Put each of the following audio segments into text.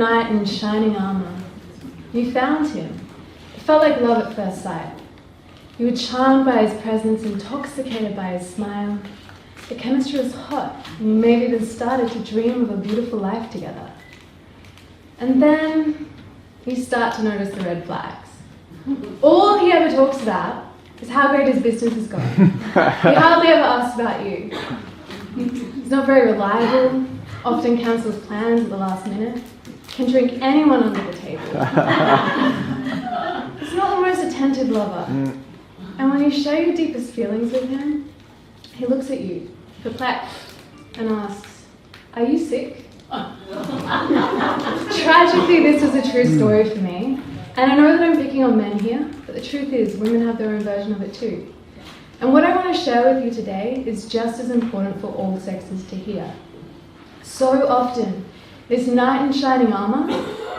knight in shining armour. You found him. It felt like love at first sight. You were charmed by his presence, intoxicated by his smile. The chemistry was hot, and you may have even started to dream of a beautiful life together. And then you start to notice the red flags. All he ever talks about is how great his business is going. He hardly ever asks about you. He's not very reliable, often cancels plans at the last minute, can drink anyone under the table. He's not the most attentive lover. And when you share your deepest feelings with him, he looks at you, perplexed, and asks, "Are you sick?" Tragically, this was a true story for me. And I know that I'm picking on men here, but the truth is women have their own version of it too. And what I want to share with you today is just as important for all sexes to hear. So often, this knight in shining armour,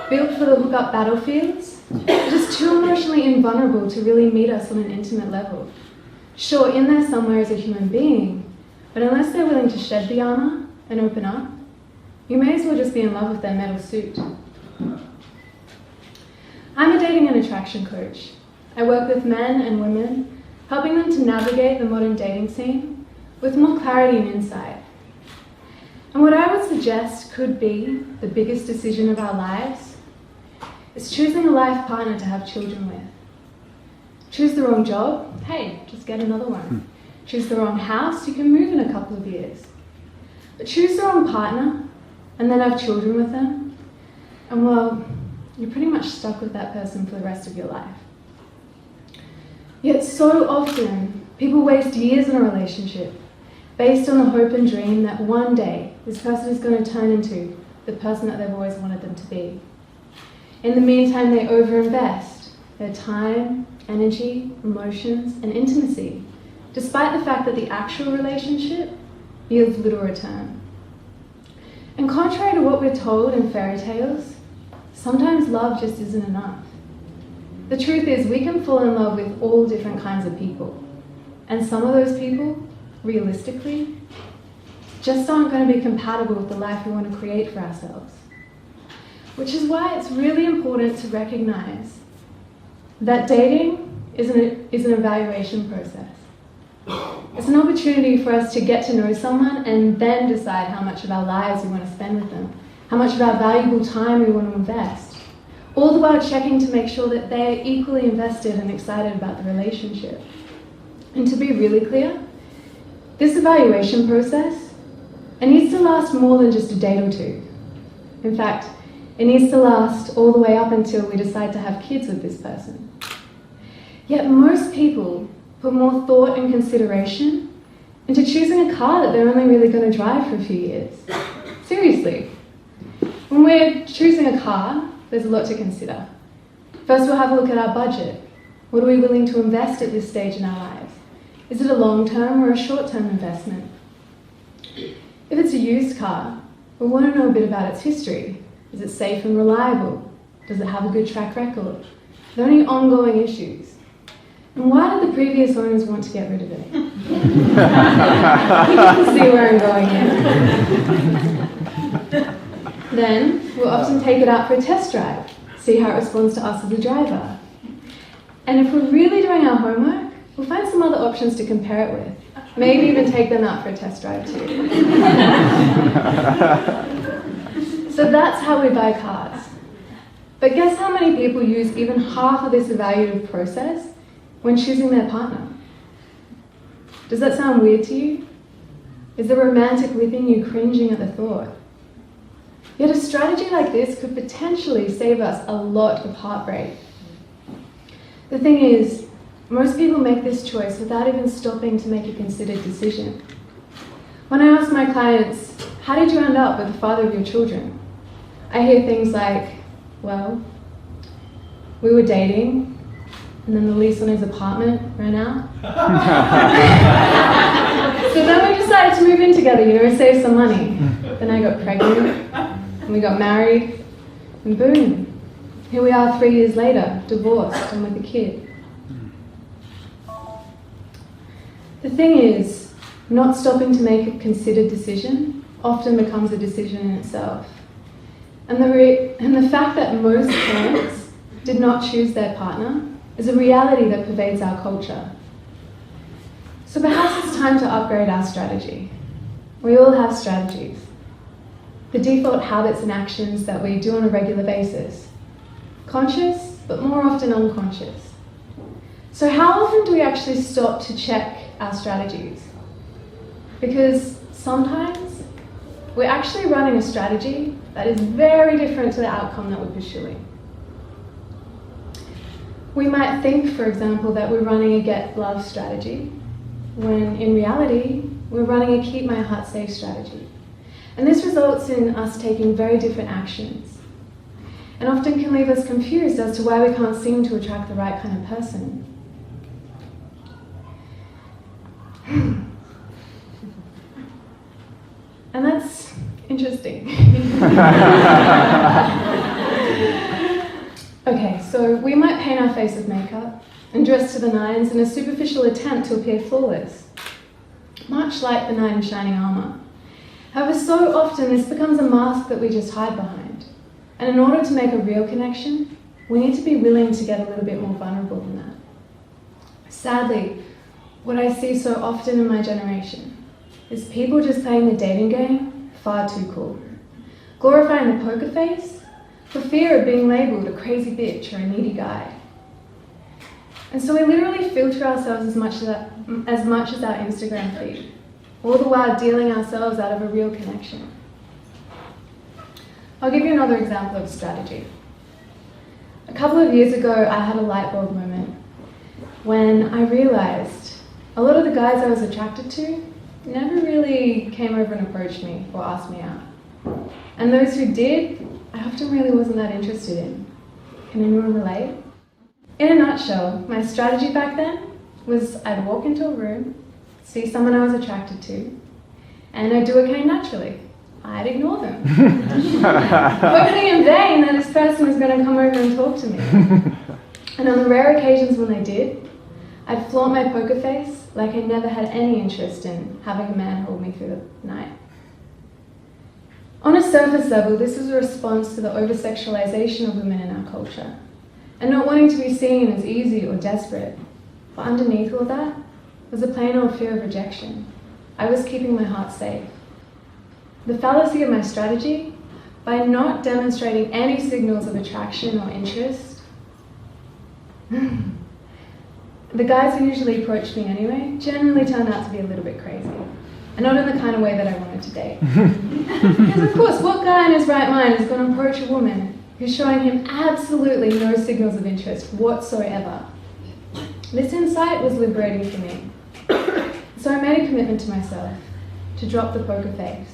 built for the hookup battlefields, is just too emotionally invulnerable to really meet us on an intimate level. Sure, in there somewhere is a human being, but unless they're willing to shed the armour and open up, you may as well just be in love with their metal suit. I'm a dating and attraction coach. I work with men and women, helping them to navigate the modern dating scene with more clarity and insight. And what I would suggest could be the biggest decision of our lives is choosing a life partner to have children with. Choose the wrong job, hey, just get another one. Choose the wrong house, you can move in a couple of years. But choose the wrong partner and then have children with them, and well, you're pretty much stuck with that person for the rest of your life. Yet so often, people waste years in a relationship based on the hope and dream that one day this person is going to turn into the person that they've always wanted them to be. In the meantime, they overinvest their time, energy, emotions, and intimacy, despite the fact that the actual relationship yields little return. And contrary to what we're told in fairy tales, sometimes love just isn't enough. The truth is we can fall in love with all different kinds of people. And some of those people, realistically, just aren't going to be compatible with the life we want to create for ourselves. Which is why it's really important to recognize that dating is an evaluation process. It's an opportunity for us to get to know someone and then decide how much of our lives we want to spend with them, how much of our valuable time we want to invest, all the while checking to make sure that they're equally invested and excited about the relationship. And to be really clear, this evaluation process, it needs to last more than just a date or two. In fact, it needs to last all the way up until we decide to have kids with this person. Yet most people put more thought and consideration into choosing a car that they're only really going to drive for a few years. Seriously. When we're choosing a car, there's a lot to consider. First, we'll have a look at our budget. What are we willing to invest at this stage in our lives? Is it a long-term or a short-term investment? If it's a used car, we'll want to know a bit about its history. Is it safe and reliable? Does it have a good track record? Are there any ongoing issues? And why did the previous owners want to get rid of it? You can see where I'm going here. Then, we'll often take it out for a test drive, see how it responds to us as a driver. And if we're really doing our homework, we'll find some other options to compare it with. Maybe even take them out for a test drive too. So that's how we buy cars. But guess how many people use even half of this evaluative process when choosing their partner? Does that sound weird to you? Is the romantic within you cringing at the thought? Yet a strategy like this could potentially save us a lot of heartbreak. The thing is, most people make this choice without even stopping to make a considered decision. When I ask my clients, how did you end up with the father of your children? I hear things like, well, we were dating, and then the lease on his apartment ran out. So then we decided to move in together, save some money. Then I got pregnant, and we got married, and boom, here we are 3 years later, divorced and with a kid. The thing is, not stopping to make a considered decision often becomes a decision in itself. And the fact that most parents did not choose their partner is a reality that pervades our culture. So perhaps it's time to upgrade our strategy. We all have strategies, the default habits and actions that we do on a regular basis, conscious, but more often unconscious. So how often do we actually stop to check our strategies? Because sometimes we're actually running a strategy that is very different to the outcome that we're pursuing. We might think, for example, that we're running a get love strategy, when in reality, we're running a keep my heart safe strategy. And this results in us taking very different actions, and often can leave us confused as to why we can't seem to attract the right kind of person. And that's interesting. Okay, so we might paint our face with makeup and dress to the nines in a superficial attempt to appear flawless, much like the knight in shining armour. However, so often this becomes a mask that we just hide behind. And in order to make a real connection, we need to be willing to get a little bit more vulnerable than that. Sadly, what I see so often in my generation is people just playing the dating game far too cool, glorifying the poker face for fear of being labelled a crazy bitch or a needy guy. And so we literally filter ourselves as much as our Instagram feed, all the while dealing ourselves out of a real connection. I'll give you another example of strategy. A couple of years ago, I had a light bulb moment when I realised a lot of the guys I was attracted to never really came over and approached me or asked me out. And those who did, I often really wasn't that interested in. Can anyone relate? In a nutshell, my strategy back then was I'd walk into a room, see someone I was attracted to, and I'd do okay naturally. I'd ignore them, hoping in vain that this person was going to come over and talk to me. And on the rare occasions when they did, I'd flaunt my poker face like I never had any interest in having a man hold me through the night. On a surface level, this was a response to the over-sexualization of women in our culture, and not wanting to be seen as easy or desperate. But underneath all that was a plain old fear of rejection. I was keeping my heart safe. The fallacy of my strategy, by not demonstrating any signals of attraction or interest, the guys who usually approached me anyway generally turned out to be a little bit crazy. And not in the kind of way that I wanted to date. Because of course, what guy in his right mind is going to approach a woman who's showing him absolutely no signals of interest whatsoever? This insight was liberating for me. So I made a commitment to myself to drop the poker face.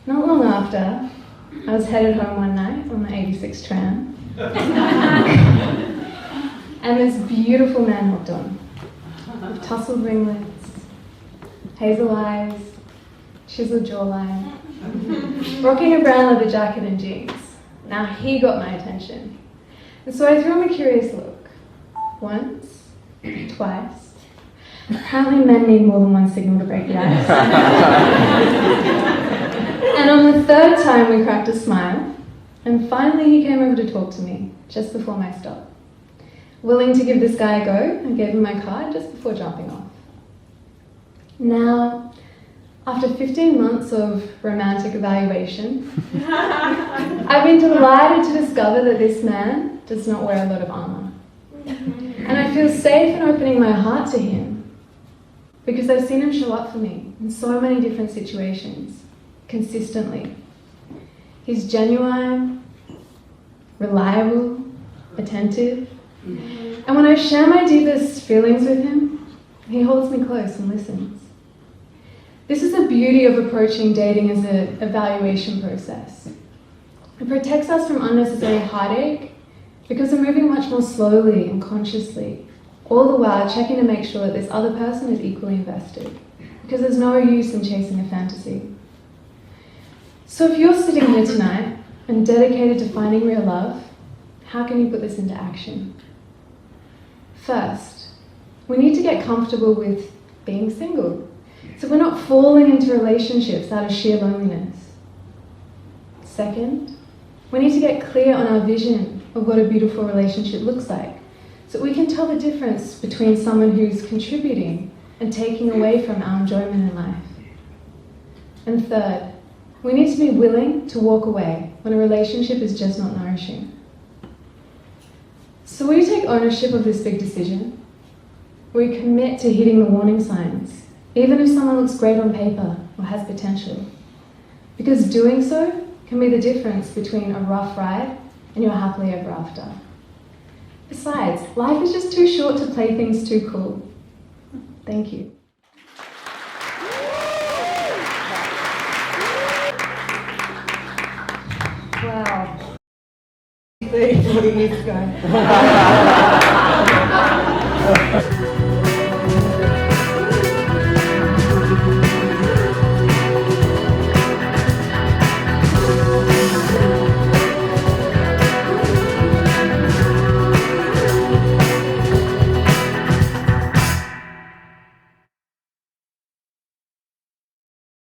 Not long after, I was headed home one night on the 86 tram. And this beautiful man hopped on, with tousled ringlets, hazel eyes, chiseled jawline, rocking a brown leather jacket and jeans. Now he got my attention. And so I threw him a curious look. Once, twice. Apparently men need more than one signal to break the ice. And on the third time we cracked a smile, and finally he came over to talk to me, just before my stop. Willing to give this guy a go, I gave him my card just before jumping off. Now, after 15 months of romantic evaluation, I've been delighted to discover that this man does not wear a lot of armour. And I feel safe in opening my heart to him because I've seen him show up for me in so many different situations, consistently. He's genuine, reliable, attentive, and when I share my deepest feelings with him, he holds me close and listens. This is the beauty of approaching dating as an evaluation process. It protects us from unnecessary heartache because we're moving much more slowly and consciously, all the while checking to make sure that this other person is equally invested, because there's no use in chasing a fantasy. So if you're sitting here tonight and dedicated to finding real love, how can you put this into action? First, we need to get comfortable with being single, so we're not falling into relationships out of sheer loneliness. Second, we need to get clear on our vision of what a beautiful relationship looks like, so we can tell the difference between someone who's contributing and taking away from our enjoyment in life. And third, we need to be willing to walk away when a relationship is just not nourishing. So we take ownership of this big decision. We commit to hitting the warning signs, even if someone looks great on paper or has potential. Because doing so can be the difference between a rough ride and your happily ever after. Besides, life is just too short to play things too cool. Thank you. Wow. 40 years ago.